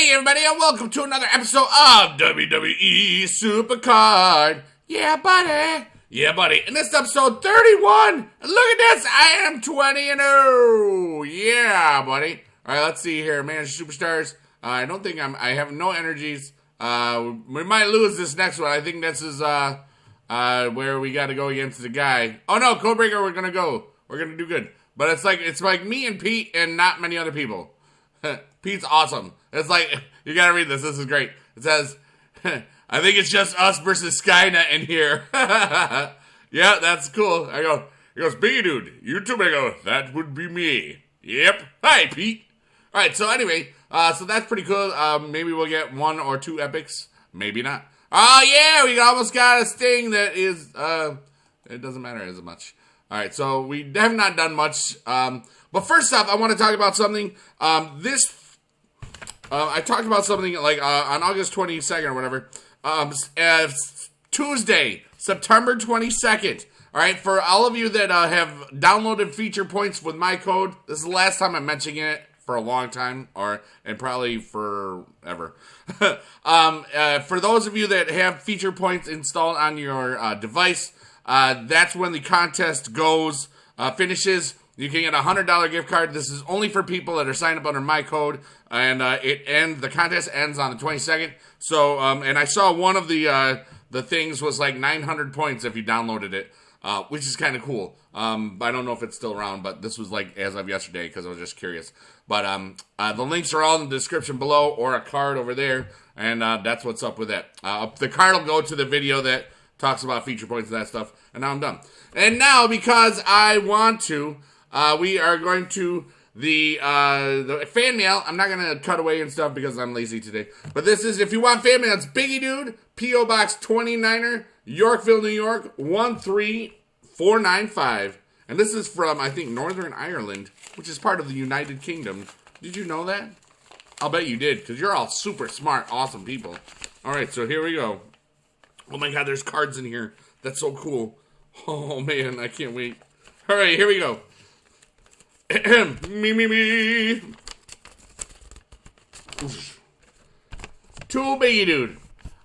Hey everybody, and welcome to another episode of WWE Supercard. Yeah, buddy. Yeah, buddy. And this is episode 31. And look at this. I am 20-0. Yeah, buddy. All right, let's see here. Manage superstars. I don't think I have no energies. We might lose this next one. I think this is where we got to go against the guy. Oh no, Codebreaker. We're gonna go. We're gonna do good. But it's like me and Pete and not many other people. Pete's awesome. It's like, you gotta read this. This is great. It says, I think it's just us versus Skynet in here. Yeah, that's cool. He goes, bigedude, you too. I go, that would be me. Yep. Hi, Pete. All right, so anyway, so that's pretty cool. Maybe we'll get 1 or 2 epics. Maybe not. Oh, yeah, we almost got a sting that is, it doesn't matter as much. All right, so we have not done much. But first off, I want to talk about something. I talked about something like on August 22nd or whatever. Tuesday, September 22nd. All right, for all of you that have downloaded feature points with my code, this is the last time I'm mentioning it for a long time, and probably forever. For those of you that have feature points installed on your device, that's when the contest finishes. You can get a $100 gift card. This is only for people that are signed up under my code, and the contest ends on the 22nd. So, and I saw one of the things was like 900 points if you downloaded it, which is kind of cool. I don't know if it's still around, but this was like as of yesterday because I was just curious. But the links are all in the description below, or a card over there, and that's what's up with that. The card will go to the video that talks about feature points and that stuff, and now I'm done. And now, because I want to, we are going to the fan mail. I'm not going to cut away and stuff because I'm lazy today. But this is, if you want fan mail, it's bigedude, P.O. Box 29er, Yorkville, New York, 13495. And this is from, I think, Northern Ireland, which is part of the United Kingdom. Did you know that? I'll bet you did, because you're all super smart, awesome people. All right, so here we go. Oh my God, there's cards in here. That's so cool. Oh man, I can't wait. All right, here we go. me. To bigedude.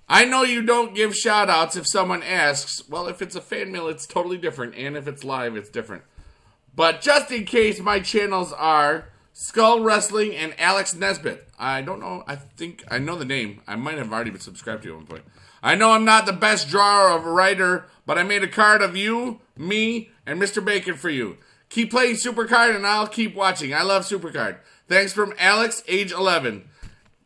I know you don't give shout-outs if someone asks. Well, if it's a fan mail, it's totally different. And if it's live, it's different. But just in case, my channels are Skull Wrestling and Alex Nesbitt. I don't know. I think I know the name. I might have already been subscribed to at one point. I know I'm not the best drawer of a writer, but I made a card of you, me, and Mr. Bacon for you. Keep playing Supercard, and I'll keep watching. I love Supercard. Thanks from Alex, age 11.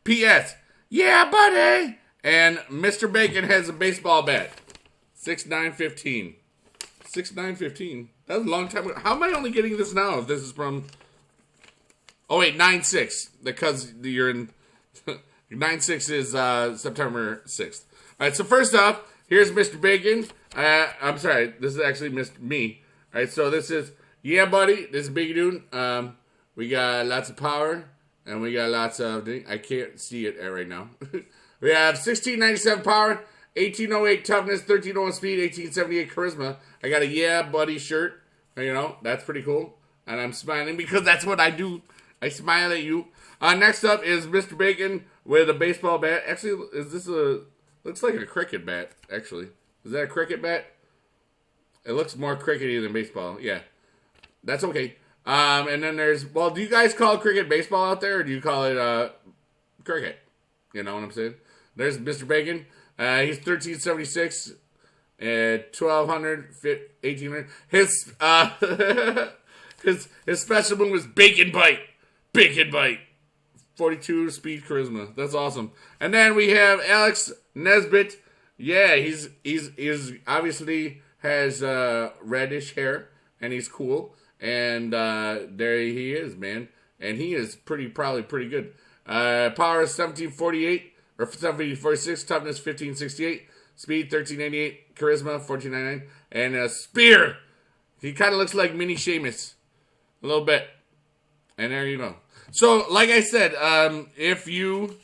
P.S. Yeah, buddy. And Mr. Bacon has a baseball bat. 6'9", 6'9", That was a long time ago. How am I only getting this now if this is from... Oh, wait, 9/6. Because you're in... 9/6 is September 6th. All right, so first off, here's Mr. Bacon. I'm sorry, this is actually me. All right, so this is... Yeah, buddy, this is bigedude. We got lots of power, and we got lots of... I can't see it right now. We have 1697 power, 1808 toughness, 1301 speed, 1878 charisma. I got a Yeah Buddy shirt. You know, that's pretty cool. And I'm smiling because that's what I do. I smile at you. Next up is Mr. Bacon with a baseball bat. Actually, is this a... Looks like a cricket bat, actually. Is that a cricket bat? It looks more crickety than baseball. Yeah. That's okay. And then there's... Well, do you guys call cricket baseball out there, or do you call it cricket? You know what I'm saying? There's Mr. Bacon. He's 1376, 1200, 1800. His special move was Bacon Bite. Bacon Bite. 42 speed charisma. That's awesome. And then we have Alex Nesbitt. Yeah, he's obviously has reddish hair, and he's cool. And there he is, man. And he is probably pretty good. Power is 1748 or 1746. Toughness 1568. Speed 1388. Charisma 1499. And spear. He kind of looks like Mini Sheamus, a little bit. And there you go. So, like I said, if you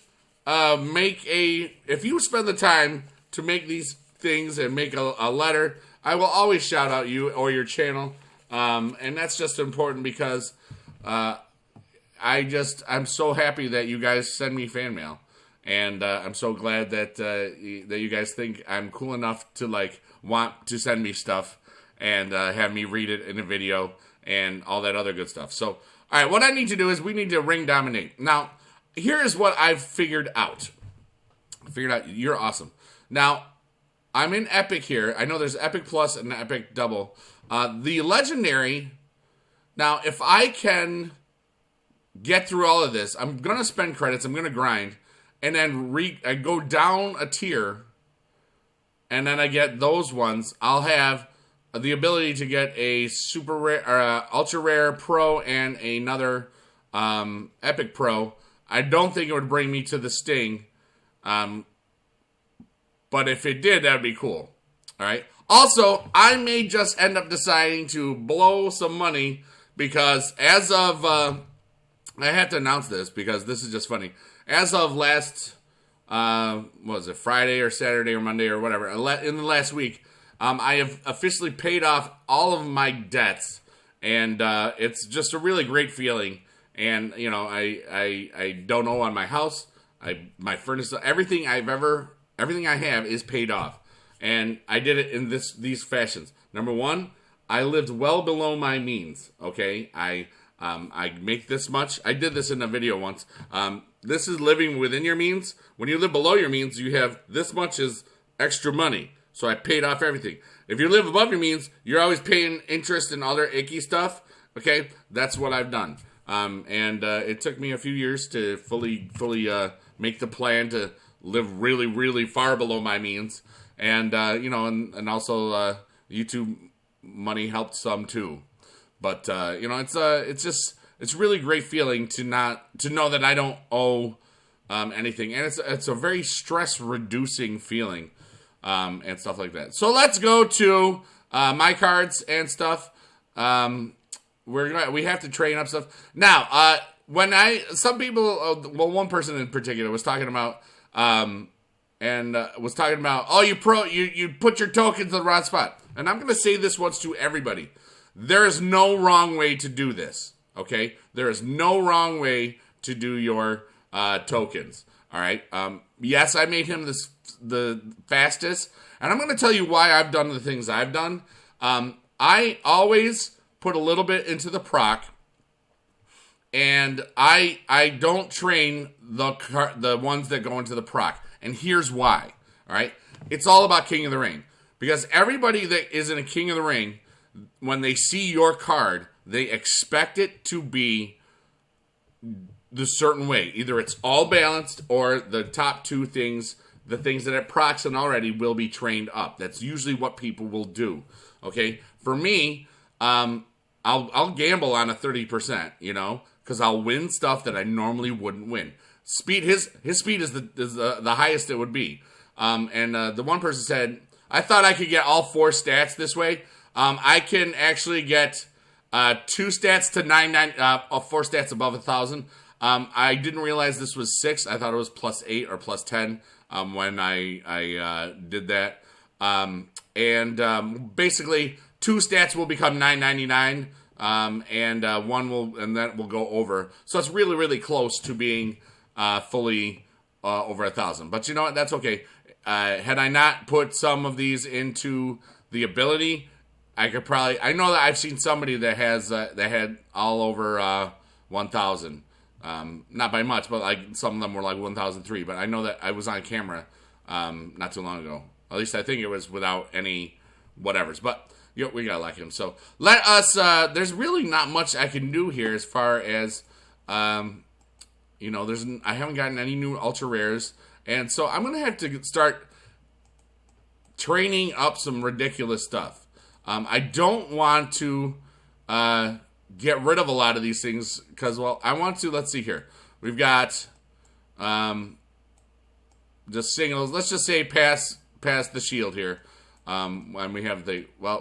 if you spend the time to make these things and make a letter, I will always shout out you or your channel. And that's just important because I'm so happy that you guys send me fan mail. And I'm so glad that that you guys think I'm cool enough to like want to send me stuff and have me read it in a video and all that other good stuff. So, all right, what I need to do is we need to ring dominate. Now, here is what I've figured out. You're awesome. Now, I'm in Epic here. I know there's Epic Plus and Epic Double. The Legendary. Now, if I can get through all of this, I'm gonna spend credits. I'm gonna grind. And then I go down a tier, and then I get those ones. I'll have the ability to get a super rare, or ultra rare pro, and another epic pro. I don't think it would bring me to the Sting, but if it did, that'd be cool. All right. Also, I may just end up deciding to blow some money because as of I have to announce this because this is just funny. As of last, what was it, Friday or Saturday or Monday or whatever, in the last week, I have officially paid off all of my debts, and it's just a really great feeling. And you know, I don't owe on my house, my furnace, everything I have is paid off, and I did it in these fashions. Number one, I lived well below my means. Okay, I make this much. I did this in a video once. This is living within your means. When you live below your means, you have this much as extra money. So I paid off everything. If you live above your means, you're always paying interest and other icky stuff. Okay, that's what I've done. And it took me a few years to fully make the plan to live really, really far below my means. And you know, and also YouTube money helped some too. But you know, it's really great feeling to know that I don't owe anything, and it's a very stress reducing feeling and stuff like that. So let's go to my cards and stuff. We have to train up stuff now. Some people, one person in particular was talking about oh, you put your tokens in the wrong spot, and I'm going to say this once to everybody. There is no wrong way to do this, okay? There is no wrong way to do your tokens, all right? Yes, I made him the fastest, and I'm going to tell you why I've done the things I've done. I always put a little bit into the proc, and I don't train the ones that go into the proc, and here's why, all right? It's all about King of the Ring, because everybody that is in a King of the Ring, when they see your card, they expect it to be the certain way. Either it's all balanced or the top two things, the things that it procs in already, will be trained up. That's usually what people will do. Okay? For me, I'll gamble on a 30%, you know, because I'll win stuff that I normally wouldn't win. Speed, his speed is the highest it would be. And the one person said, I thought I could get all 4 stats this way. I can actually get 2 stats to 4 stats above 1,000. I didn't realize this was 6. I thought it was plus 8 or plus 10 when I did that. Basically, 2 stats will become 999, and that will go over. So it's really, really close to being fully over 1,000. But you know what? That's okay. Had I not put some of these into the ability, I know that I've seen somebody that had all over 1,000. Not by much, but like some of them were like 1,003. But I know that I was on camera not too long ago. At least I think it was without any whatevers. But we gotta like him. So let us. There's really not much I can do here as far as you know. I haven't gotten any new ultra rares, and so I'm gonna have to start training up some ridiculous stuff. I don't want to get rid of a lot of these things because, well, I want to. Let's see here. We've got just singles. Let's just say pass the shield here. And we have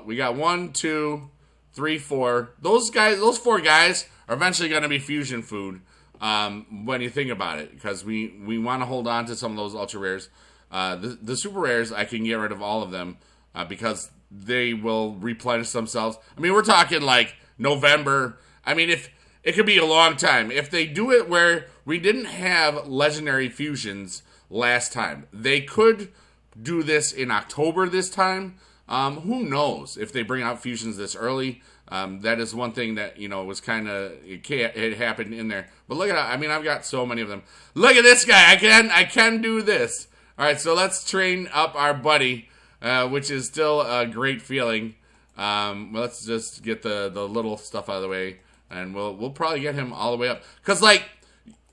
we got 1, 2, 3, 4. Those 4 guys are eventually going to be fusion food when you think about it, because we want to hold on to some of those ultra rares. The super rares, I can get rid of all of them because they will replenish themselves. I mean, we're talking like November. I mean, it could be a long time. If they do it where we didn't have legendary fusions last time, they could do this in October this time. Who knows if they bring out fusions this early? That is one thing that, was kind of, it happened in there. But look at that. I mean, I've got so many of them. Look at this guy. I can do this. All right, so let's train up our buddy, which is still a great feeling. Let's just get the little stuff out of the way, and we'll probably get him all the way up. Because,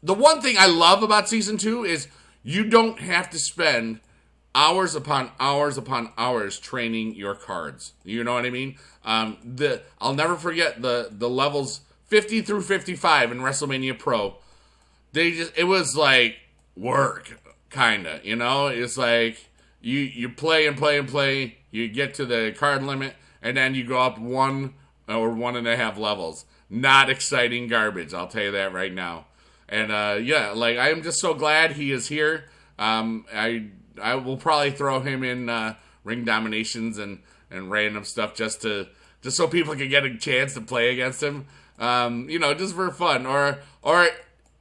the one thing I love about Season 2 is you don't have to spend hours upon hours upon hours training your cards. You know what I mean? I'll never forget the levels 50 through 55 in WrestleMania Pro. It was like work, kinda. It's like you play and play and play. You get to the card limit, and then you go up 1 or 1.5 levels. Not exciting garbage, I'll tell you that right now. And I am just so glad he is here. I will probably throw him in ring dominations and random stuff just so people can get a chance to play against him. Just for fun. Or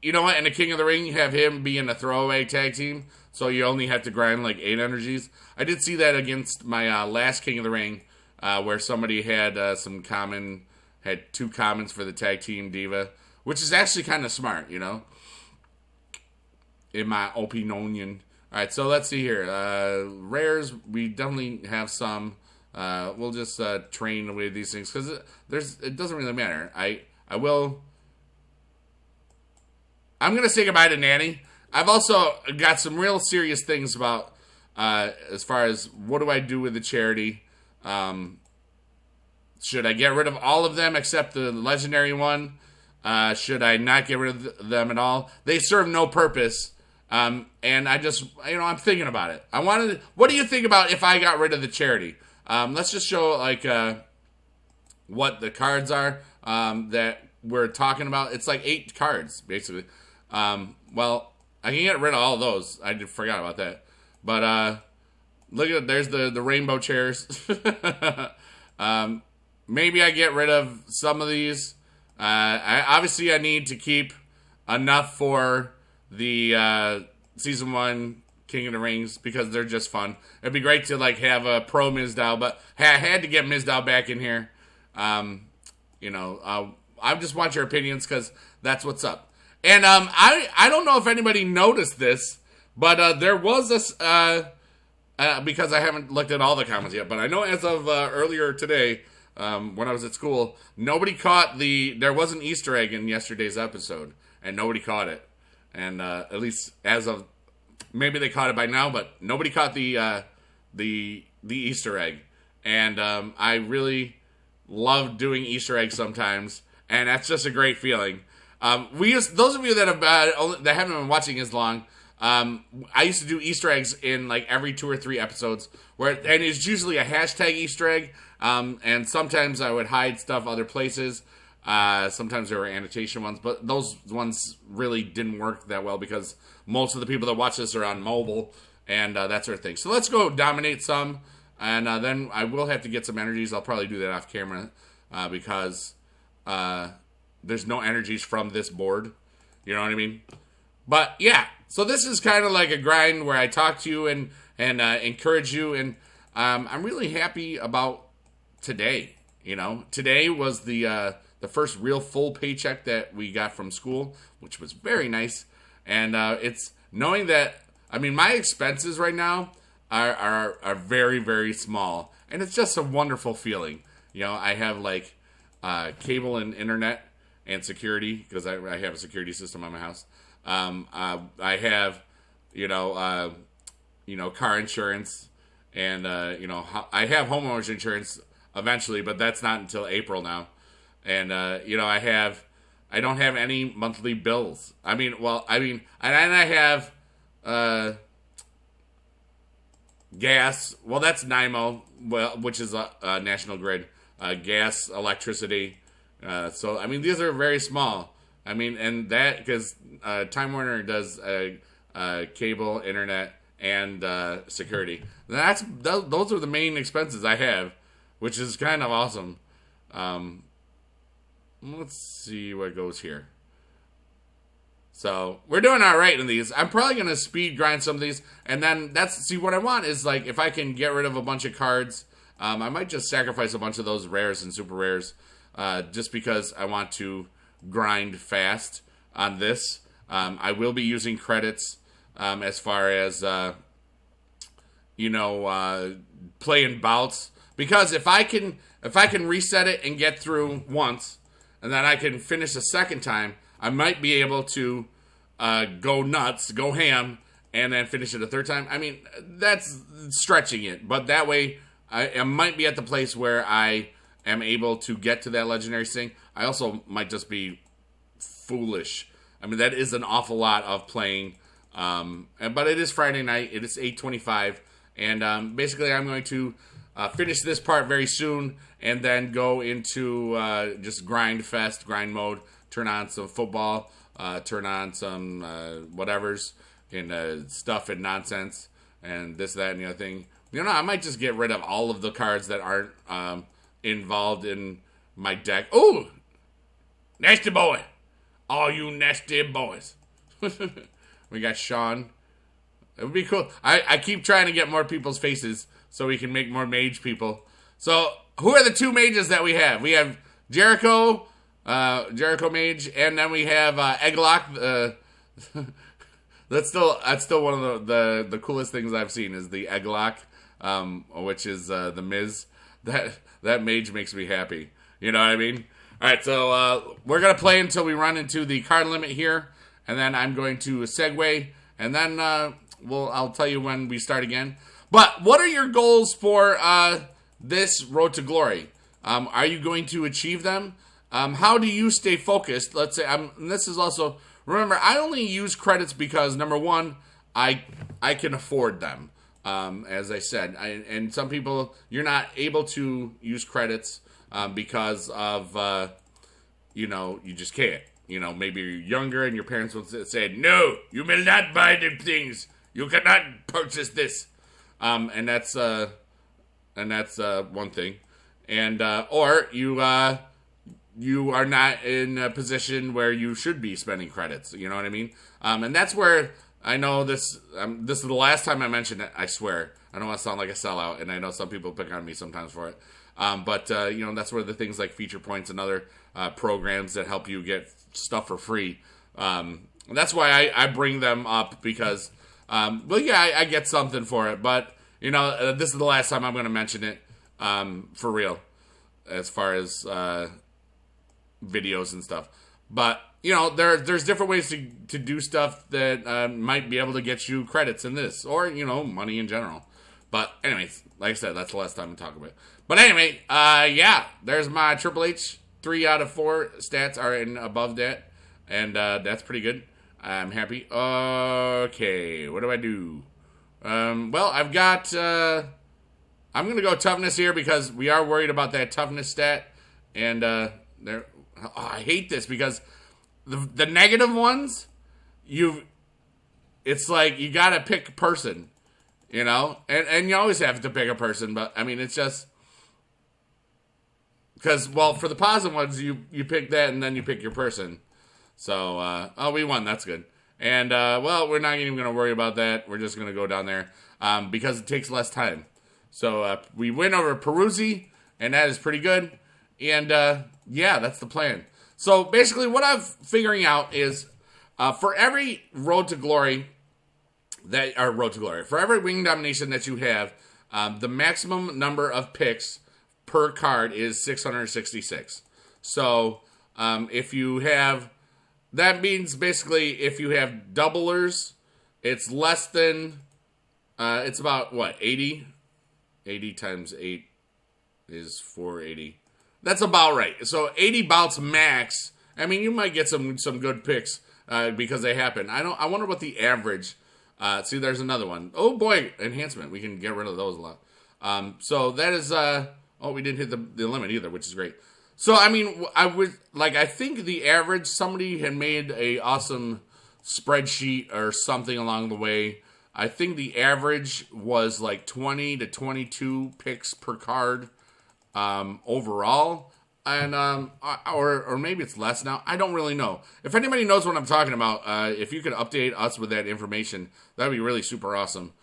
you know what? In the King of the Ring, you have him be in a throwaway tag team, so you only have to grind 8 energies. I did see that against my last King of the Ring, where somebody had had 2 commons for the tag team diva, which is actually kind of smart, in my opinion. All right, so let's see here. Rares, we definitely have some. We'll just train away these things because it doesn't really matter. I'm gonna say goodbye to Nanny. I've also got some real serious things about as far as what do I do with the charity. Should I get rid of all of them except the legendary one? Should I not get rid of them at all? They serve no purpose. And I just, I'm thinking about it. What do you think about if I got rid of the charity? Let's just show, what the cards are, that we're talking about. It's 8 cards, basically. Well, I can get rid of all of those. I forgot about that. But, look at it. There's the rainbow chairs. Maybe I get rid of some of these. Obviously, I need to keep enough for the Season 1 King of the Rings because they're just fun. It'd be great to have a pro Mizdow, but I had to get Mizdow back in here. I just want your opinions because that's what's up. And I don't know if anybody noticed this, but there was this because I haven't looked at all the comments yet, but I know as of earlier today, when I was at school, nobody caught there was an Easter egg in yesterday's episode, and nobody caught it. And at least as of, maybe they caught it by now, but nobody caught the Easter egg. And I really love doing Easter eggs sometimes, and that's just a great feeling. Those of you that haven't been watching as long, I used to do Easter eggs in every 2 or 3 episodes, and it's usually a hashtag Easter egg. And sometimes I would hide stuff other places. Sometimes there were annotation ones, but those ones really didn't work that well because most of the people that watch this are on mobile and that sort of thing. So let's go dominate some, and then I will have to get some energies. I'll probably do that off camera because there's no energies from this board. You know what I mean? But yeah, so this is kind of like a grind where I talk to you and encourage you, and I'm really happy about today. Today was the first real full paycheck that we got from school, which was very nice. And it's knowing that, my expenses right now are very, very small. And it's just a wonderful feeling. I have cable and internet and security because I have a security system on my house. I have, car insurance and, I have homeowners insurance eventually, but that's not until April now. And, I don't have any monthly bills. And I have, gas. Well, that's NIMO, which is a National Grid. Gas, electricity. These are very small. And that, because Time Warner does cable, internet, and security. Those are the main expenses I have, which is kind of awesome. Let's see what goes here. So, we're doing all right in these. I'm probably going to speed grind some of these. And then, see, what I want is, like, if I can get rid of a bunch of cards, I might just sacrifice a bunch of those rares and super rares. Just because I want to grind fast on this. I will be using credits as far as, playing bouts. Because if I can reset it and get through once, and then I can finish a second time, I might be able to go nuts, go ham, and then finish it a third time. I mean, that's stretching it. But that way, I might be at the place where I am able to get to that legendary thing. I also might just be foolish. I mean, that is an awful lot of playing. But it is Friday night. It is 8:25. And basically, I'm going to finish this part very soon and then go into just grind fest, grind mode, turn on some football, turn on some whatevers and stuff and nonsense and this, that, and the other thing. You know, I might just get rid of all of the cards that aren't involved in my deck. Ooh! Nasty boy! All you nasty boys. We got Sean. It would be cool. I keep trying to get more people's faces so we can make more mage people. So, who are the two mages that we have? We have Jericho Mage, and then we have Egglock. That's still one of the coolest things I've seen is the Egglock, which is the Miz. That mage makes me happy. You know what I mean? All right, so we're gonna play until we run into the card limit here, and then I'm going to segue, and then I'll tell you when we start again. But what are your goals for this Road to Glory? Are you going to achieve them? How do you stay focused? Let's say this is also, remember, I only use credits because, number one, I can afford them. As I said, and some people, you're not able to use credits because of, you just can't. Maybe you're younger and your parents will say, no, you will not buy the things. You cannot purchase this. And that's one thing. And, or you are not in a position where you should be spending credits. You know what I mean? And that's where I know this is the last time I mentioned it, I swear. I don't want to sound like a sellout, and I know some people pick on me sometimes for it. But that's where the things like feature points and other programs that help you get stuff for free. That's why I bring them up because, I get something for it. But, this is the last time I'm going to mention it for real as far as videos and stuff. But, there's different ways to do stuff that might be able to get you credits in this or, money in general. But anyways, like I said, that's the last time I'm talking about it. But anyway, there's my Triple H. 3 out of 4 stats are in above that. And that's pretty good. I'm happy. Okay, what do I do? I've got... I'm going to go toughness here because we are worried about that toughness stat. And I hate this because the negative ones, it's like you got to pick a person, and you always have to pick a person. But, I mean, it's just... Because, for the positive ones, you pick that and then you pick your person. So, we won. That's good. And, we're not even going to worry about that. We're just going to go down there because it takes less time. So, we win over Peruzzi, and that is pretty good. And, that's the plan. So, basically, what I'm figuring out is for every Road to Glory, for every Wing Domination that you have, the maximum number of picks per card is 666. So, if you have... That means basically if you have doublers, it's less than, it's about, 80? 80 times 8 is 480. That's about right. So 80 bouts max. I mean, you might get some good picks because they happen. I wonder what the average, see, there's another one. Oh boy, enhancement. We can get rid of those a lot. So that is, we didn't hit the limit either, which is great. So, I mean, I think the average, somebody had made a awesome spreadsheet or something along the way. I think the average was like 20 to 22 picks per card overall. And or maybe it's less now. I don't really know. If anybody knows what I'm talking about, if you could update us with that information, that'd be really super awesome.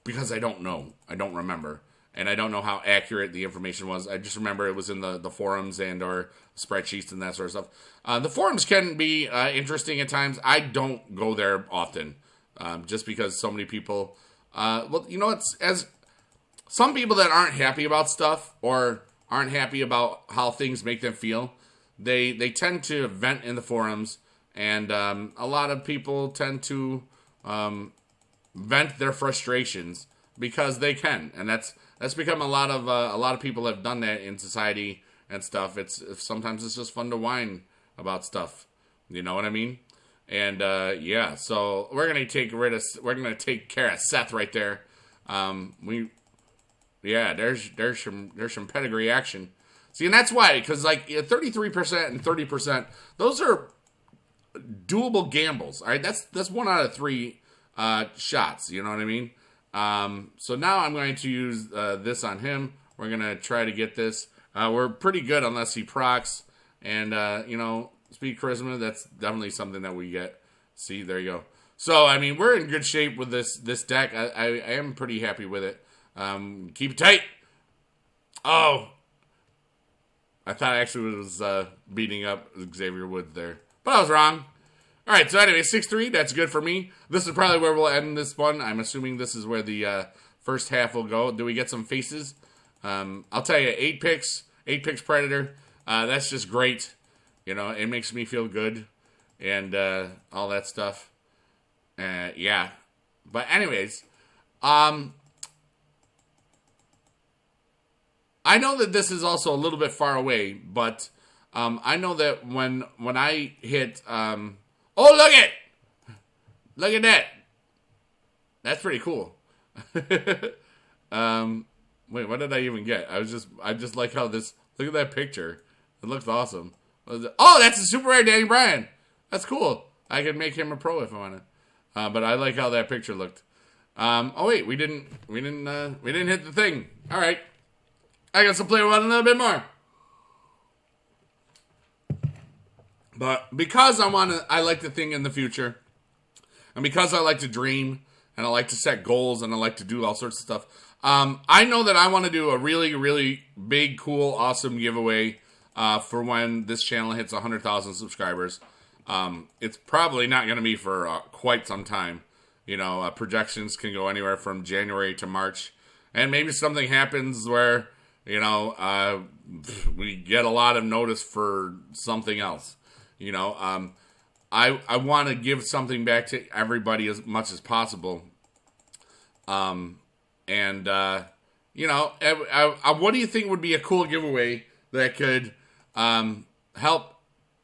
Because I don't know. I don't remember. And I don't know how accurate the information was. I just remember it was in the forums and or spreadsheets and that sort of stuff. The forums can be interesting at times. I don't go there often. Just because so many people... well, you know, it's as some people that aren't happy about stuff or aren't happy about how things make them feel, they tend to vent in the forums, and a lot of people tend to vent their frustrations because they can, and that's become a lot of people have done that in society and stuff. Sometimes it's just fun to whine about stuff, you know what I mean? And yeah, so we're gonna take care of Seth right there. There's some pedigree action. See, and that's why, because like 33% and 30%, those are doable gambles. All right, that's 1 out of 3 shots. You know what I mean? So now I'm going to use this on him. We're gonna try to get this. We're pretty good unless he procs, and you know, speed charisma. That's definitely something that we get. See, there you go. So I mean, we're in good shape with this deck. I am pretty happy with it. Keep it tight. Oh, I thought I actually was beating up Xavier Woods there, but I was wrong. All right, so anyway, 6-3. That's good for me. This is probably where we'll end this one. I'm assuming this is where the first half will go. Do we get some faces? I'll tell you, 8 picks Predator. That's just great. You know, it makes me feel good and all that stuff. Yeah, but anyways, I know that this is also a little bit far away, but I know that when I hit, oh, look at that, that's pretty cool. Wait, what did I even get? I just like how this, look at that picture. It looks awesome. Oh, that's a super rare Danny Bryan. That's cool. I could make him a pro if I wanted. But I like how that picture looked. Oh wait, we didn't hit the thing. All right. I guess I'll play with it a little bit more. But because I like to think in the future, and because I like to dream, and I like to set goals, and I like to do all sorts of stuff, I know that I want to do a really, really big, cool, awesome giveaway for when this channel hits 100,000 subscribers. It's probably not going to be for quite some time. You know, projections can go anywhere from January to March. And maybe something happens where, you know, we get a lot of notice for something else. You know, I want to give something back to everybody as much as possible. You know, what do you think would be a cool giveaway that could help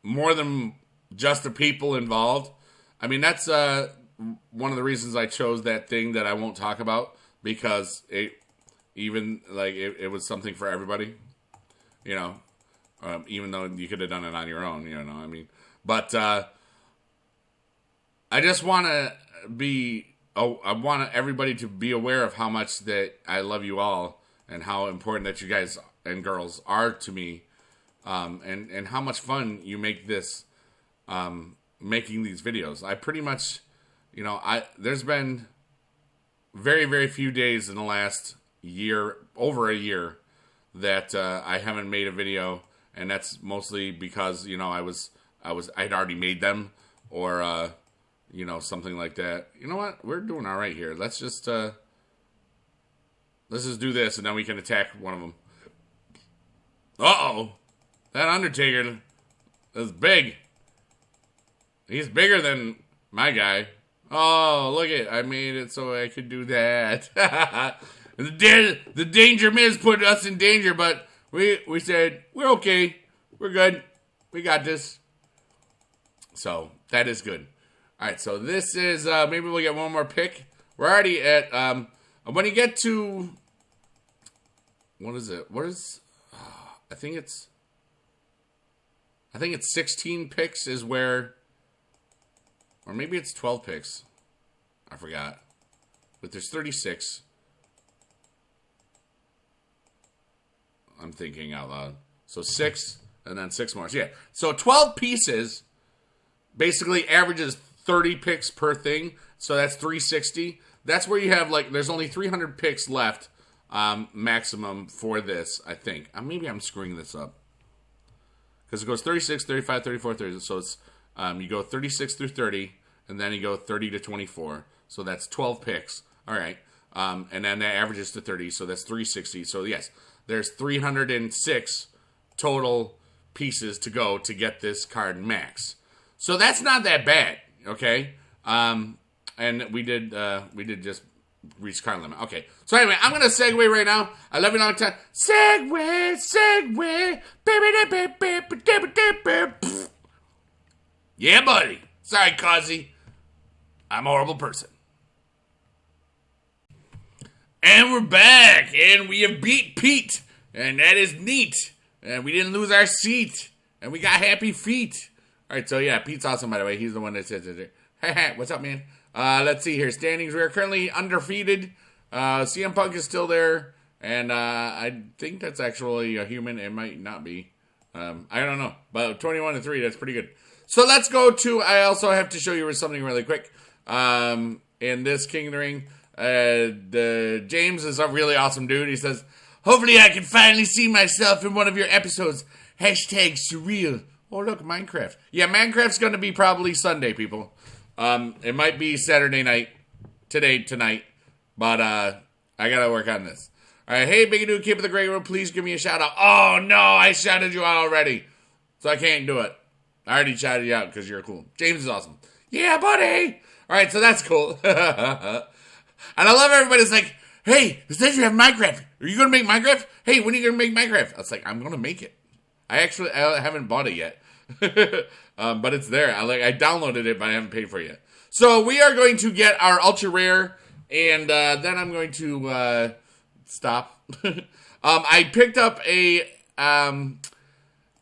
more than just the people involved? I mean, that's one of the reasons I chose that thing that I won't talk about, because it was something for everybody, you know, even though you could have done it on your own, you know, I mean, but I just want to I want everybody to be aware of how much that I love you all and how important that you guys and girls are to me, and how much fun you make this, making these videos. I pretty much, you know, there's been very, very few days in the last year, over a year, that I haven't made a video, and that's mostly because, you know, I'd already made them, or you know, something like that. You know what? We're doing all right here. Let's just do this, and then we can attack one of them. Uh-oh. That Undertaker is big. He's bigger than my guy. Oh, look it. I made it so I could do that. The Danger Miz put us in danger, but we said, we're okay. We're good. We got this. So, that is good. All right, so this is, maybe we'll get one more pick. We're already at, when you get to, what is it? I think it's 16 picks is where, or maybe it's 12 picks. I forgot. But there's 36. I'm thinking out loud. So 6, and then 6 more. So yeah. So 12 pieces basically averages 30 picks per thing. So that's 360. That's where you have, like, there's only 300 picks left maximum for this, I think. Maybe I'm screwing this up. Because it goes 36, 35, 34, 30. So it's, you go 36 through 30, and then you go 30 to 24. So that's 12 picks. All right. And then that averages to 30, so that's 360. So yes, there's 306 total pieces to go to get this card max. So that's not that bad, okay? And we did just reach card limit. Okay. So anyway, I'm gonna segue right now. I love you all the time. Segue, baby. Yeah, buddy. Sorry, Cuzzy. I'm a horrible person. And we're back, and we have beat Pete, and that is neat. And we didn't lose our seat, and we got happy feet. All right, so yeah, Pete's awesome, by the way. He's the one that says it. What's up, man? Let's see here. Standings, we are currently undefeated. CM Punk is still there, and I think that's actually a human. It might not be. I don't know, but 21-3, that's pretty good. So let's go to, I also have to show you something really quick. In this King of the Ring, James is a really awesome dude. He says, hopefully I can finally see myself in one of your episodes. Hashtag surreal. Oh, look, Minecraft. Yeah, Minecraft's going to be probably Sunday, people. It might be Saturday night, tonight, but I got to work on this. All right, hey, bigedude, keep it the great road. Please give me a shout out. Oh, no, I shouted you out already, so I can't do it. I already shouted you out because you're cool. James is awesome. Yeah, buddy. All right, so that's cool. And I love everybody's like, hey, it says you have Minecraft. Are you going to make Minecraft? Hey, when are you going to make Minecraft? I was like, I'm going to make it. I haven't bought it yet. But it's there. I downloaded it, but I haven't paid for it yet. So we are going to get our ultra rare, and then I'm going to stop. I picked up a...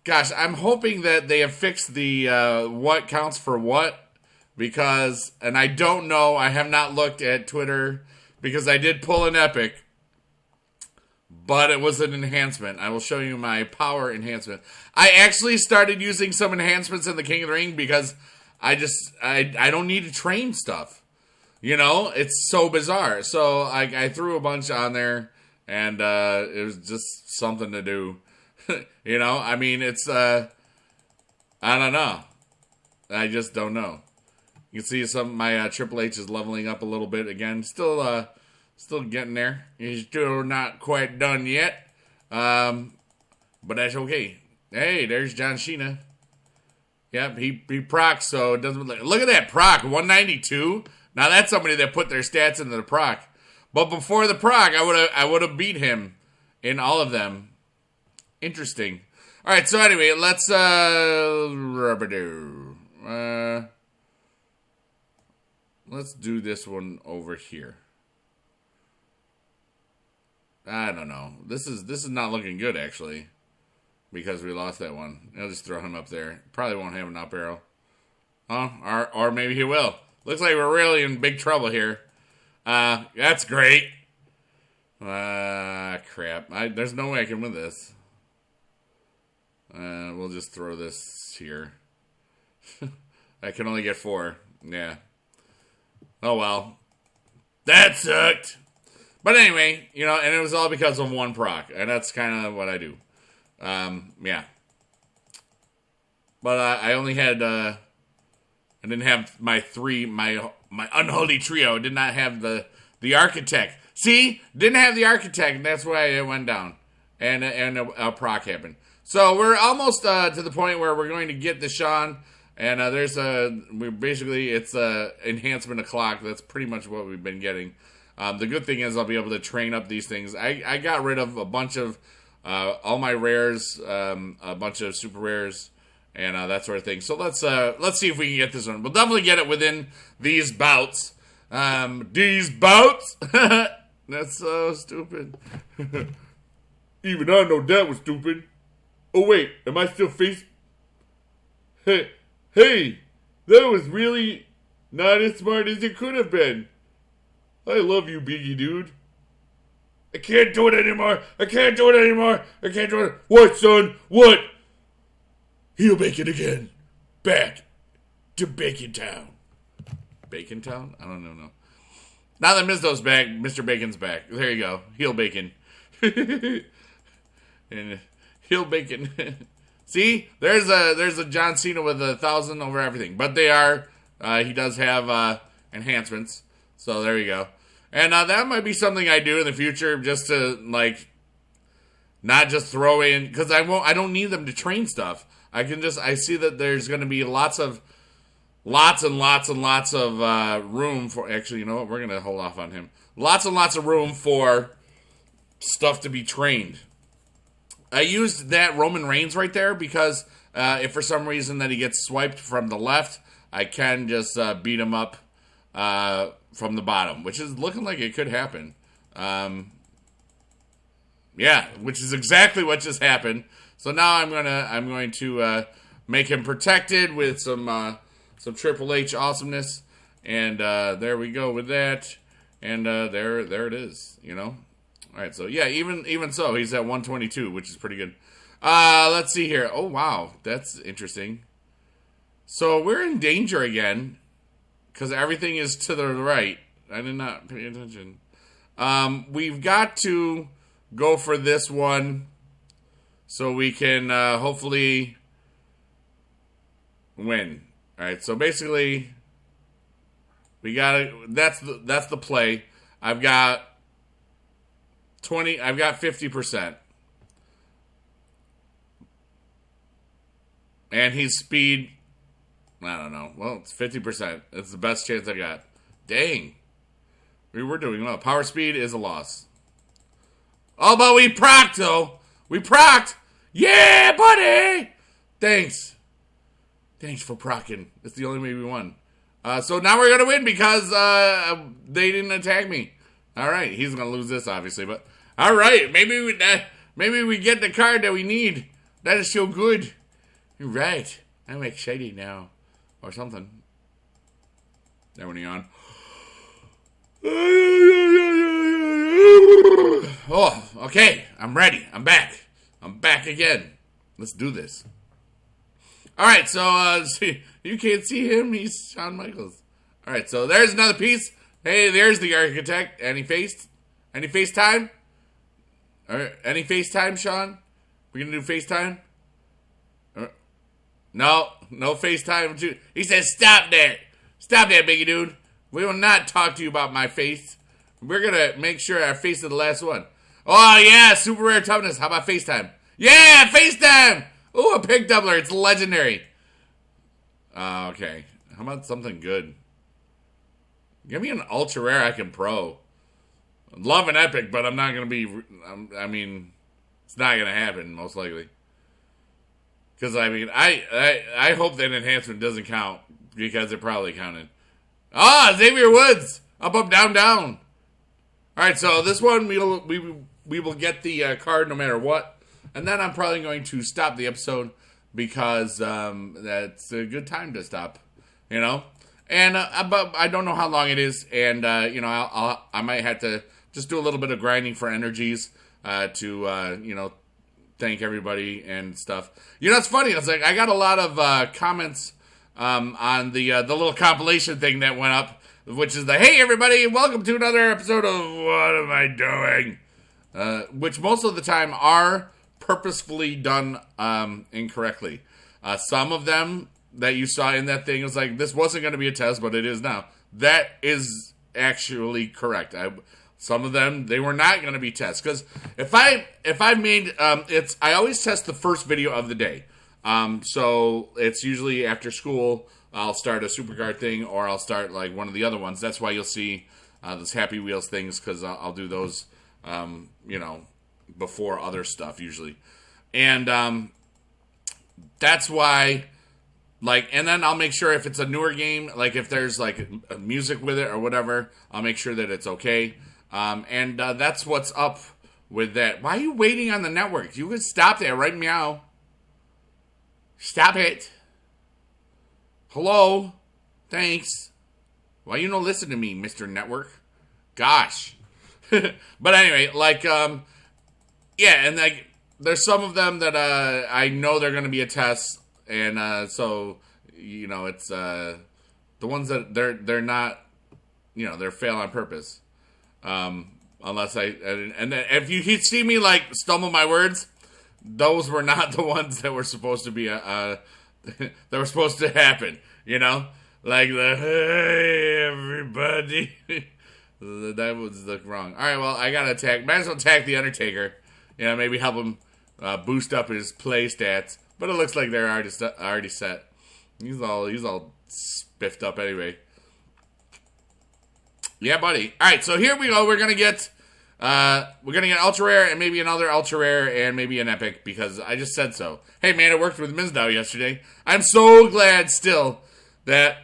gosh, I'm hoping that they have fixed the what counts for what. Because, and I don't know, I have not looked at Twitter, because I did pull an epic, but it was an enhancement. I will show you my power enhancement. I actually started using some enhancements in the King of the Ring, because I don't need to train stuff. You know, it's so bizarre. So I threw a bunch on there, and it was just something to do. You know, I mean, it's, I don't know. I just don't know. You can see some my Triple H is leveling up a little bit again. Still getting there. He's still not quite done yet. But that's okay. Hey, there's John Cena. Yep, he procs, so it doesn't look at that proc, 192. Now that's somebody that put their stats into the proc. But before the proc, I would have beat him in all of them. Interesting. All right, so anyway, let's let's do this one over here. I don't know. This is not looking good, actually, because we lost that one. I'll just throw him up there. Probably won't have an up arrow. Or maybe he will. Looks like we're really in big trouble here. That's great. Crap. There's no way I can win this. We'll just throw this here. I can only get 4. Yeah. Oh, well. That sucked. But anyway, you know, and it was all because of one proc. And that's kind of what I do. Yeah. But I only had, I didn't have my unholy trio. Did not have the architect. See? Didn't have the architect, and that's why it went down. And a proc happened. So we're almost to the point where we're going to get the Sean. And it's enhancement o'clock. That's pretty much what we've been getting. The good thing is I'll be able to train up these things. I got rid of a bunch of all my rares, a bunch of super rares, and that sort of thing. So let's see if we can get this one. We'll definitely get it within these bouts. These bouts? That's so stupid. Even I know that was stupid. Oh wait, am I still face? Hey, that was really not as smart as it could have been. I love you, Biggie Dude. I can't do it anymore. I can't do it anymore. I can't do it. What, son? What? Heel bacon again. Back to Bacon Town. Bacon Town? I don't know. Now that Mizdo's back, Mr. Bacon's back. There you go. Heel bacon. And heel bacon. See? There's a John Cena with 1,000 over everything. But they are, he does have enhancements. So there you go. And that might be something I do in the future, just to, like, not just throw in, because I don't need them to train stuff. I see that there's going to be lots and lots of room for, actually, you know what, we're going to hold off on him. Lots and lots of room for stuff to be trained. I used that Roman Reigns right there because if for some reason that he gets swiped from the left, I can just beat him up from the bottom, which is looking like it could happen. Yeah, which is exactly what just happened. So now I'm going to make him protected with some Triple H awesomeness, and there we go with that, and there it is, you know. All right, so yeah, even so, he's at 122, which is pretty good. Let's see here. Oh wow, that's interesting. So we're in danger again because everything is to the right. I did not pay attention. We've got to go for this one so we can hopefully win. All right, so basically we got to, that's the play. I've got 50%. And he's speed, I don't know. Well, it's 50%. It's the best chance I got. Dang. We were doing well. Power speed is a loss. Oh, but we procced, though. We procced. Yeah, buddy. Thanks. Thanks for procking. It's the only way we won. So now we're going to win because they didn't attack me. All right. He's going to lose this, obviously. But all right. Maybe we get the card that we need. That is so good. You're right. I'm excited now. Or something. There when he on. Oh, okay. I'm ready. I'm back. I'm back again. Let's do this. Alright, so see, you can't see him. He's Shawn Michaels. Alright, so there's another piece. Hey, there's the architect. Any FaceTime? Alright, any FaceTime, Sean? We gonna do FaceTime? No FaceTime. He says, stop that. Stop that, biggie dude. We will not talk to you about my face. We're going to make sure our face is the last one. Oh, yeah, super rare toughness. How about FaceTime? Yeah, FaceTime. Ooh, a pick doubler. It's legendary. Okay. How about something good? Give me an ultra rare I can pro. Love an epic, but I'm not going to be... I mean, it's not going to happen, most likely. Because, I mean, I hope that enhancement doesn't count, because it probably counted. Ah, Xavier Woods! Up, down, down. Alright, so this one, we will get the card no matter what. And then I'm probably going to stop the episode, because that's a good time to stop, you know? And, but I don't know how long it is, and, you know, I might have to just do a little bit of grinding for energies to, you know, thank everybody and stuff. You know, it's funny. It's like I got a lot of comments on the little compilation thing that went up, which is the hey everybody, welcome to another episode of What Am I Doing? Which most of the time are purposefully done incorrectly. Some of them that you saw in that thing was like this wasn't going to be a test, but it is now. That is actually correct. Some of them, they were not going to be tests. Because if I made, I always test the first video of the day. So it's usually after school, I'll start a Supercard thing, or I'll start like one of the other ones. That's why you'll see those Happy Wheels things, because I'll do those, you know, before other stuff usually. And that's why, like, and then I'll make sure if it's a newer game, like if there's like music with it or whatever, I'll make sure that it's okay. And that's what's up with that. Why are you waiting on the network? You could stop that right meow. Stop it. Hello? Thanks. Why you don't listen to me, Mr. Network? Gosh. But anyway, like, yeah, and like, there's some of them that I know they're going to be a test, and so, you know, it's the ones that they're not, you know, they're fail on purpose. Unless and then if you see me like stumble my words, those were not the ones that were supposed to be that were supposed to happen. You know, like the hey everybody. That was the wrong. All right, well I gotta attack. Might as well attack the Undertaker. You know, maybe help him boost up his play stats. But it looks like they're already set. He's all spiffed up anyway. Yeah, buddy. All right, so here we go. We're gonna get ultra rare and maybe another ultra rare and maybe an epic because I just said so. Hey man, I worked with Mizdow yesterday. I'm so glad still that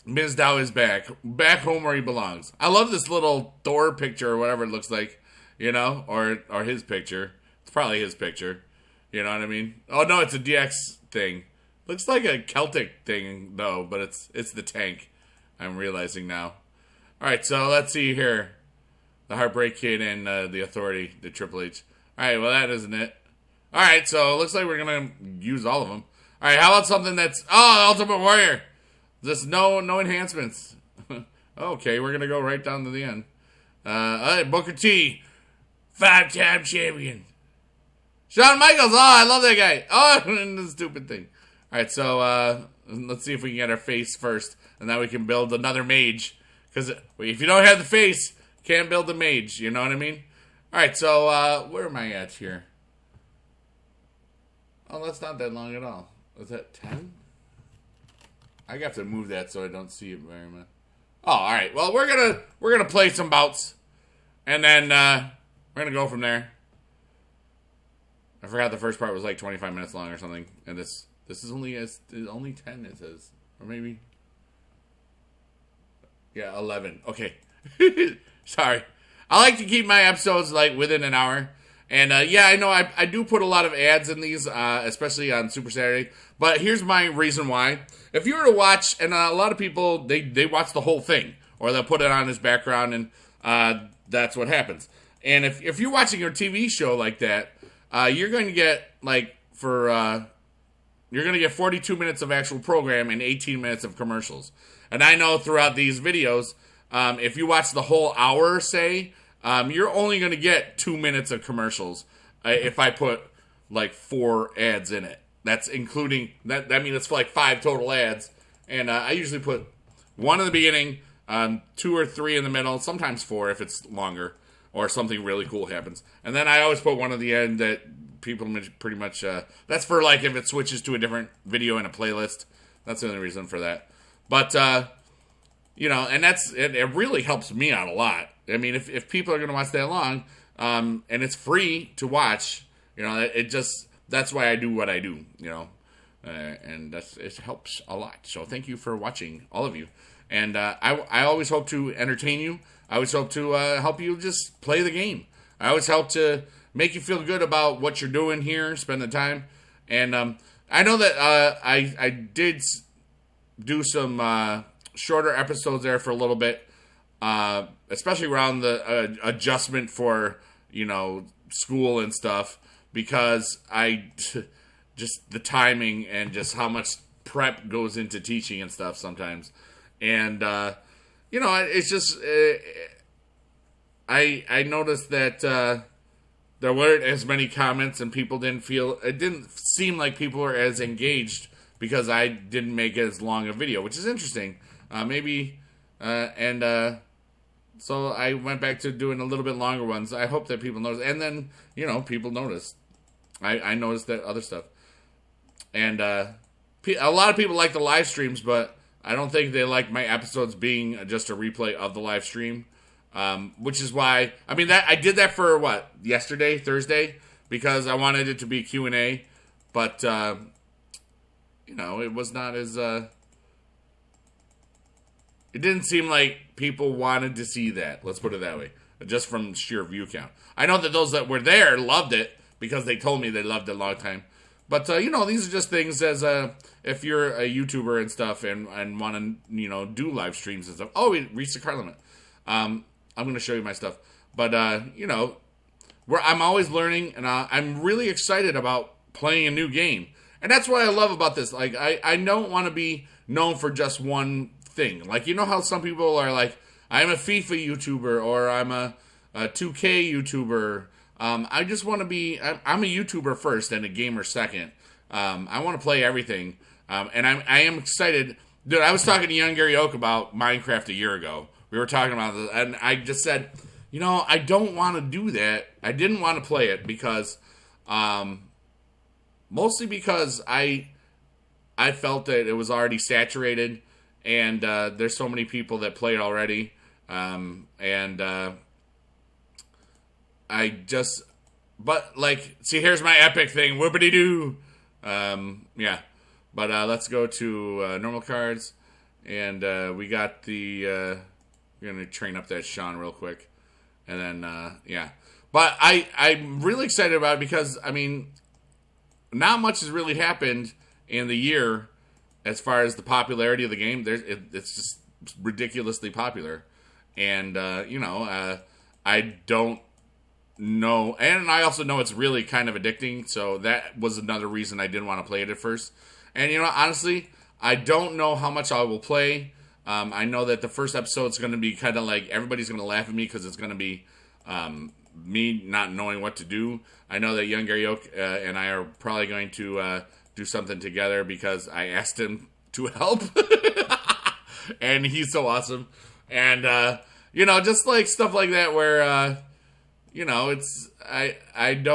Mizdow is back home where he belongs. I love this little Thor picture or whatever it looks like, you know, or his picture. It's probably his picture. You know what I mean? Oh no, it's a DX thing. Looks like a Celtic thing though, but it's the tank. I'm realizing now. All right, so let's see here. The Heartbreak Kid and the Authority, the Triple H. All right, well, that isn't it. All right, so it looks like we're going to use all of them. All right, how about something that's... Oh, the Ultimate Warrior. Just no enhancements. Okay, we're going to go right down to the end. Booker T, 5-time champion. Shawn Michaels, oh, I love that guy. Oh, and the stupid thing. All right, so let's see if we can get our face first, and then we can build another mage. Because if you don't have the face, can't build a mage. You know what I mean? All right, so where am I at here? Oh, that's not that long at all. Was that 10? I got to move that so I don't see it very much. Oh, all right. Well, we're gonna play some bouts, and then we're gonna go from there. I forgot the first part was like 25 minutes long or something, and this is only 10. It says, or maybe. Yeah, 11. Okay. Sorry. I like to keep my episodes like within an hour. And yeah, I know I do put a lot of ads in these, especially on Super Saturday. But here's my reason why. If you were to watch, and a lot of people, they watch the whole thing. Or they'll put it on as background, and that's what happens. And if you're watching your TV show like that, you're going to get, like, you're going to get 42 minutes of actual program and 18 minutes of commercials. And I know throughout these videos, if you watch the whole hour, say, you're only going to get 2 minutes of commercials if I put, like, 4 ads in it. That's including, that means it's like 5 total ads. And I usually put 1 in the beginning, 2 or 3 in the middle, sometimes 4 if it's longer, or something really cool happens. And then I always put 1 at the end that people pretty much, that's for, like, if it switches to a different video in a playlist. That's the only reason for that. But, you know, and it really helps me out a lot. I mean, if people are going to watch that long, and it's free to watch, you know, that's why I do what I do, you know, and it helps a lot. So thank you for watching, all of you. And I always hope to entertain you. I always hope to help you just play the game. I always help to make you feel good about what you're doing here, spend the time. And I know that I did do some shorter episodes there for a little bit, especially around the adjustment for, you know, school and stuff, because just the timing and just how much prep goes into teaching and stuff sometimes. And, you know, it's just, I noticed that there weren't as many comments and people it didn't seem like people were as engaged because I didn't make as long a video, which is interesting. So I went back to doing a little bit longer ones. I hope that people notice. And then, you know, people noticed. I noticed that other stuff. And a lot of people like the live streams, but I don't think they like my episodes being just a replay of the live stream. Which is why, I mean, I did that for, yesterday, Thursday? Because I wanted it to be Q&A. But, you know, it was not as... It didn't seem like people wanted to see that. Let's put it that way. Just from sheer view count. I know that those that were there loved it because they told me they loved it a long time. But, you know, these are just things as if you're a YouTuber and stuff and want to, you know, do live streams and stuff. Oh, we reached the card limit. I'm going to show you my stuff. But, you know, I'm always learning, and I'm really excited about playing a new game. And that's what I love about this. Like, I don't want to be known for just one thing. Like, you know how some people are like, I'm a FIFA YouTuber, or I'm a 2K YouTuber. I just want to be, I'm a YouTuber first and a gamer second. I want to play everything. And I am excited. Dude, I was talking to young Gary Oak about Minecraft a year ago. We were talking about this, and I just said, you know, I don't want to do that. I didn't want to play it because, mostly because I felt that it was already saturated, and there's so many people that play it already, but like, see, here's my epic thing, whoopity-doo, yeah, but let's go to normal cards, and we got the, we're going to train up that Sean real quick, and then, yeah, but I'm really excited about it because, I mean, not much has really happened in the year as far as the popularity of the game. It's just ridiculously popular. And, you know, I don't know. And I also know it's really kind of addicting. So that was another reason I didn't want to play it at first. And, you know, honestly, I don't know how much I will play. I know that the first episode is going to be kind of like everybody's going to laugh at me because it's going to be me not knowing what to do. I know that young Gary Oak and I are probably going to do something together because I asked him to help. And he's so awesome. And, you know, just like stuff like that where, you know, it's, I've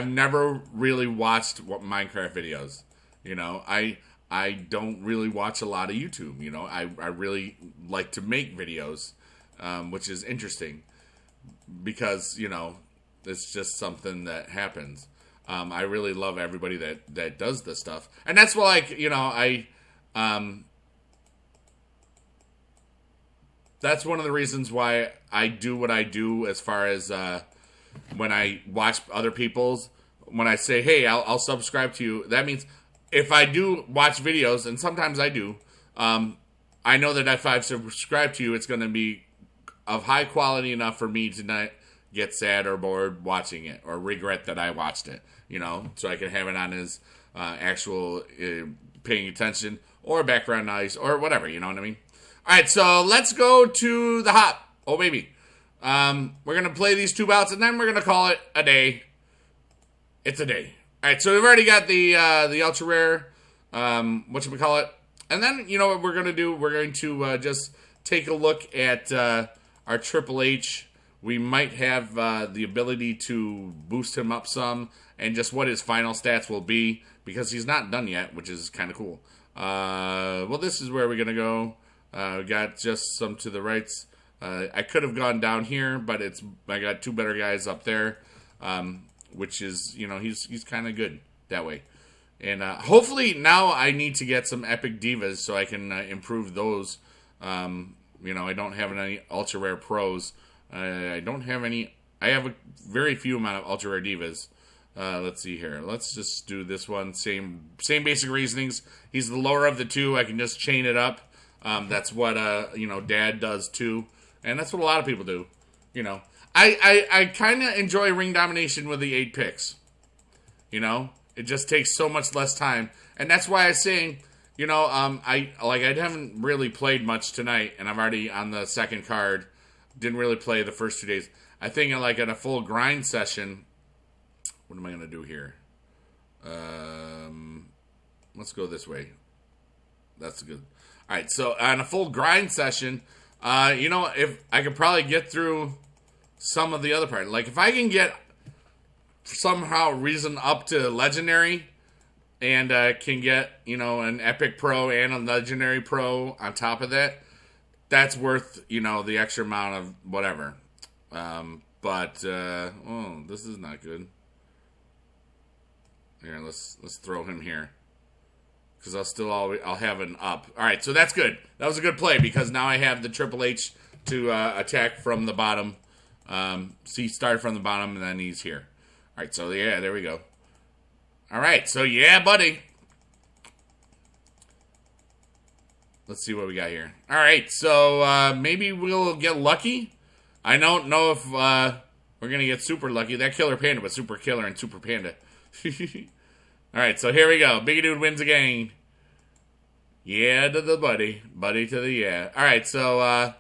never really watched Minecraft videos. You know, I don't really watch a lot of YouTube. You know, I really like to make videos, which is interesting because, you know, it's just something that happens. I really love everybody that does this stuff. And that's why, like, you know, that's one of the reasons why I do what I do as far as when I watch other people's. When I say, hey, I'll subscribe to you, that means if I do watch videos, and sometimes I do, I know that if I subscribe to you, it's going to be of high quality enough for me to not get sad or bored watching it or regret that I watched it, you know, so I can have it on as actual paying attention or background noise or whatever, you know what I mean? All right, so let's go to the hop. Oh, baby. We're going to play these 2 bouts, and then we're going to call it a day. It's a day. All right, so we've already got the ultra rare, whatchamacallit. And then, you know what we're going to do? We're going to just take a look at our Triple H. We might have the ability to boost him up some, and just what his final stats will be, because he's not done yet, which is kind of cool. Well, this is where we're going to go. We got just some to the rights. I could have gone down here, but I got 2 better guys up there, which is, you know, he's kind of good that way. And hopefully now I need to get some epic divas so I can improve those. You know, I don't have any ultra rare pros. I don't have any. I have a very few amount of ultra rare divas. Let's see here. Let's just do this one. Same basic reasonings. He's the lower of the 2. I can just chain it up. That's what you know, Dad does too, and that's what a lot of people do. You know, I kind of enjoy Ring Domination with the 8 picks. You know, it just takes so much less time, and that's why I'm saying, you know, I haven't really played much tonight, and I'm already on the second card. Didn't really play the first 2 days. I think like at a full grind session. What am I gonna do here? Let's go this way. That's good. All right, so on a full grind session, you know, if I could probably get through some of the other part. Like, if I can get somehow reason up to legendary and can get, you know, an epic pro and a legendary pro on top of that, that's worth, you know, the extra amount of whatever. But oh, this is not good. Here, let's throw him here. Because I'll have an up. All right, so that's good. That was a good play because now I have the Triple H to attack from the bottom. See, start from the bottom, and then he's here. All right, so yeah, there we go. All right, so yeah, buddy. Let's see what we got here. All right, so maybe we'll get lucky. I don't know if we're going to get super lucky. That Killer Panda was Super Killer and Super Panda. Alright, so here we go. Bigedude wins again. Yeah to the buddy. Buddy to the yeah. Alright, so,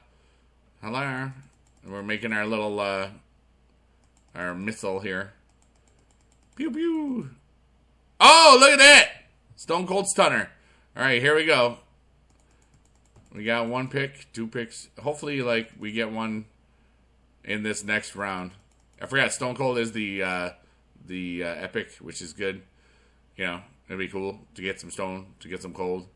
hello. We're making our little, our missile here. Pew pew. Oh, look at that! Stone Cold Stunner. Alright, here we go. We got 1 pick, 2 picks. Hopefully, like, we get one in this next round. I forgot Stone Cold is the epic, which is good. You know, it'd be cool to get some stone, to get some cold.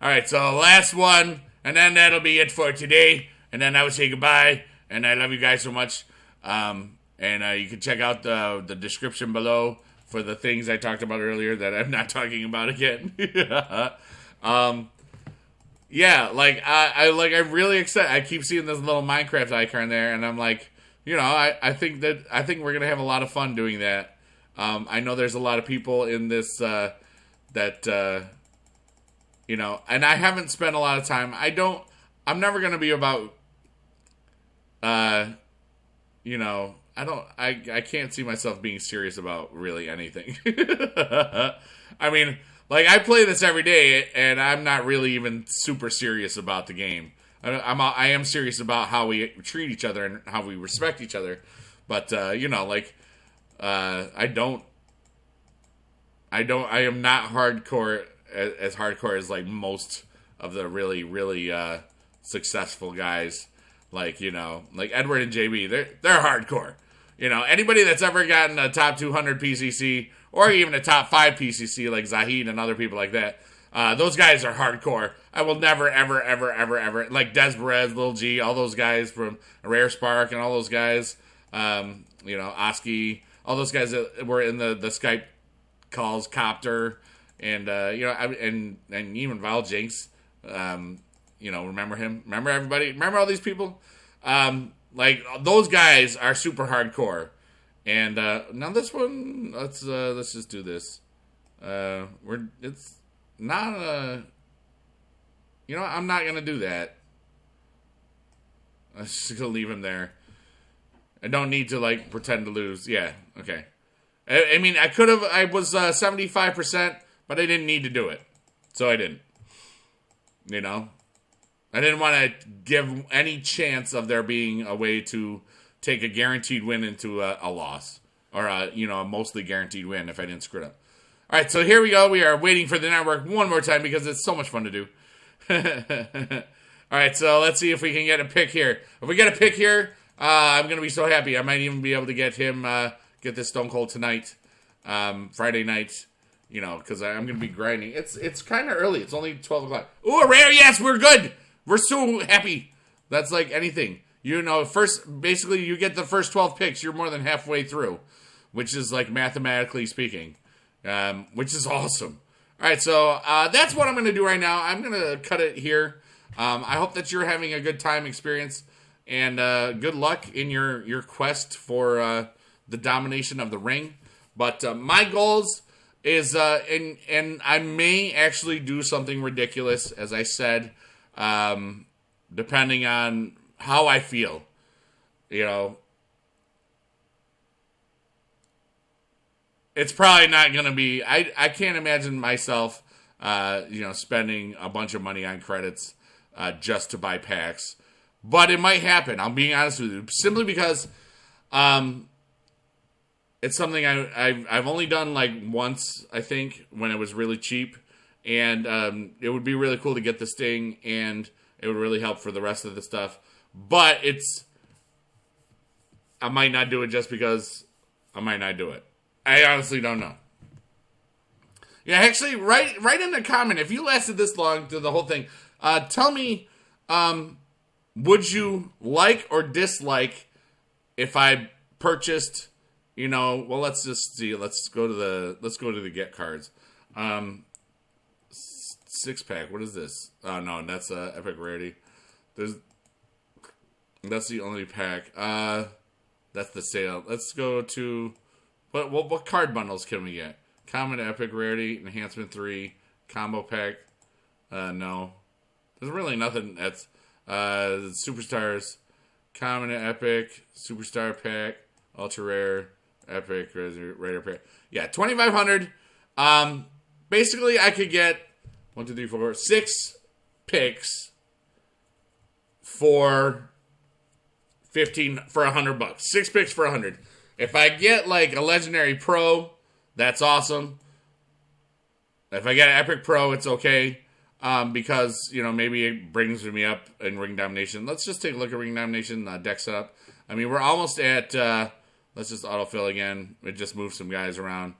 Alright, so last one, and then that'll be it for today. And then I would say goodbye, and I love you guys so much. And you can check out the description below for the things I talked about earlier that I'm not talking about again. Yeah, like I'm really excited. I keep seeing this little Minecraft icon there, and I'm like, you know, I think we're gonna have a lot of fun doing that. I know there's a lot of people in this that you know, and I haven't spent a lot of time. I'm never gonna be about you know, I can't see myself being serious about really anything. I mean, like, I play this every day, and I'm not really even super serious about the game. I am serious about how we treat each other and how we respect each other. But, you know, like, I am not hardcore, as hardcore as, like, most of the really, really, successful guys. Like, you know, like Edward and JB, they're hardcore. You know, anybody that's ever gotten a top 200 PCC, or even a top 5 PCC, like Zahid and other people like that, those guys are hardcore. I will never, ever, ever, ever, ever, like Des Perez, Lil G, all those guys from Rare Spark, and all those guys, you know, Oski, all those guys that were in the Skype calls, Copter, and, you know, and even Val Jinx, you know, remember him? Remember everybody? Remember all these people? Like, those guys are super hardcore. And, now this one, let's just do this. It's not you know, I'm not gonna do that. I'm just gonna leave him there. I don't need to, like, pretend to lose. Yeah, okay. I mean, I was 75%, but I didn't need to do it. So I didn't. You know? I didn't want to give any chance of there being a way to take a guaranteed win into a loss. Or, you know, a mostly guaranteed win if I didn't screw it up. All right, so here we go. We are waiting for the network one more time because it's so much fun to do. All right, so let's see if we can get a pick here. If we get a pick here, I'm going to be so happy. I might even be able to get him, get this Stone Cold tonight, Friday night. You know, because I'm going to be grinding. It's kind of early. It's only 12 o'clock. Ooh, a rare. Yes, we're good. We're so happy. That's like anything. You know, basically you get the first 12 picks, you're more than halfway through, which is like mathematically speaking, which is awesome. All right, so that's what I'm going to do right now. I'm going to cut it here. I hope that you're having a good time experience, and good luck in your quest for the domination of the ring. But my goals is, and I may actually do something ridiculous, as I said, depending on how I feel, you know. It's probably not going to be, I can't imagine myself, you know, spending a bunch of money on credits just to buy packs. But it might happen, I'm being honest with you. Simply because it's something I've only done like once, I think, when it was really cheap. And it would be really cool to get this thing, and it would really help for the rest of the stuff. But I might not do it just because I might not do it. I honestly don't know. Yeah, actually, write in the comment, if you lasted this long through the whole thing, tell me, would you like or dislike if I purchased, you know, well, let's just see, let's go to the get cards. 6-pack, what is this? Oh, no, that's epic rarity. That's the only pack. That's the sale. Let's go to, what card bundles can we get? Common, epic rarity, enhancement 3, combo pack. No. There's really nothing that's, superstars. Common, epic, superstar pack, ultra rare, epic, rare pack. Yeah, 2,500. Basically, I could get 1, 2, 3, 4, 6 picks for 15 for $100. 6 picks for 100. If I get like a legendary pro, that's awesome. If I get an epic pro, it's okay. Because, you know, maybe it brings me up in Ring Domination. Let's just take a look at Ring Domination deck setup. I mean, we're almost at, let's just autofill again. It just moves some guys around.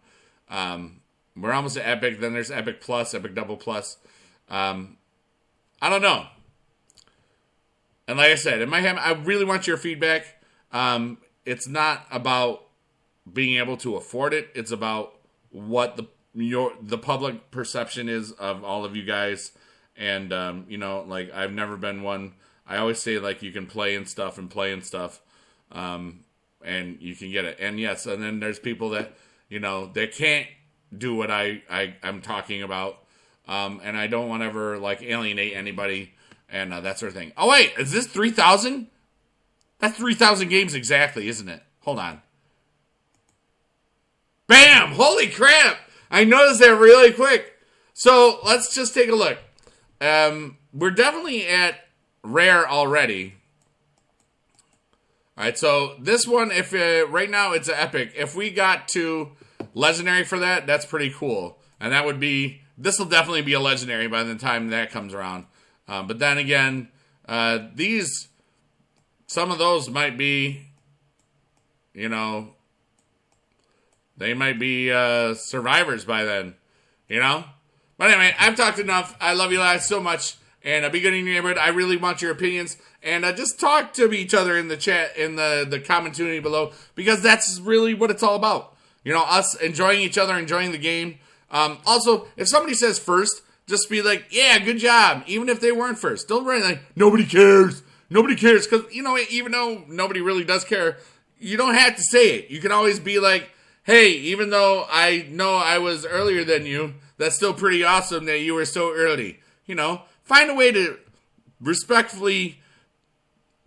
We're almost at Epic. Then there's Epic Plus, Epic Double Plus. I don't know. And like I said, in my head, I really want your feedback. It's not about being able to afford it. It's about what the public perception is of all of you guys. And, you know, like, I've never been one. I always say, like, you can play and stuff. And you can get it. And yes, and then there's people that, you know, they can't do what I'm talking about. And I don't want to ever, like, alienate anybody and that sort of thing. Oh, wait, is this 3,000? That's 3,000 games exactly, isn't it? Hold on. Bam! Holy crap! I noticed that really quick. So let's just take a look. We're definitely at rare already. All right, so this one, if right now it's an epic. If we got to legendary for that, that's pretty cool. And that would be, this will definitely be a legendary by the time that comes around. But then again, some of those might be, you know, they might be survivors by then, you know? But anyway, I've talked enough. I love you guys so much. And be good in your neighborhood. I really want your opinions. And just talk to each other in the chat, in the comment community below. Because that's really what it's all about. You know, us enjoying each other, enjoying the game. Also, if somebody says first, just be like, yeah, good job. Even if they weren't first. Don't write like, nobody cares. Nobody cares. Because, you know, even though nobody really does care, you don't have to say it. You can always be like, hey, even though I know I was earlier than you, that's still pretty awesome that you were so early. You know, find a way to respectfully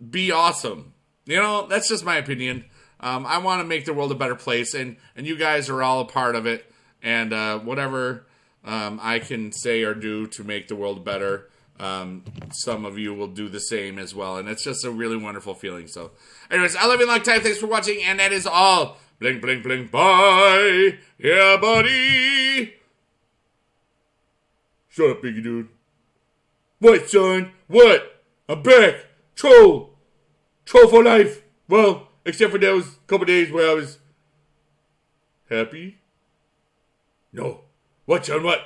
be awesome. You know, that's just my opinion. I want to make the world a better place, and you guys are all a part of it. And whatever I can say or do to make the world better, some of you will do the same as well. And it's just a really wonderful feeling. So, anyways, I love you long time. Thanks for watching, and that is all. Blink, blink, blink, bye. Yeah, buddy. Shut up, biggie dude. What, son? What? I'm back. Troll. Troll for life. Well, except for those couple days where I was happy. No. What, son? What?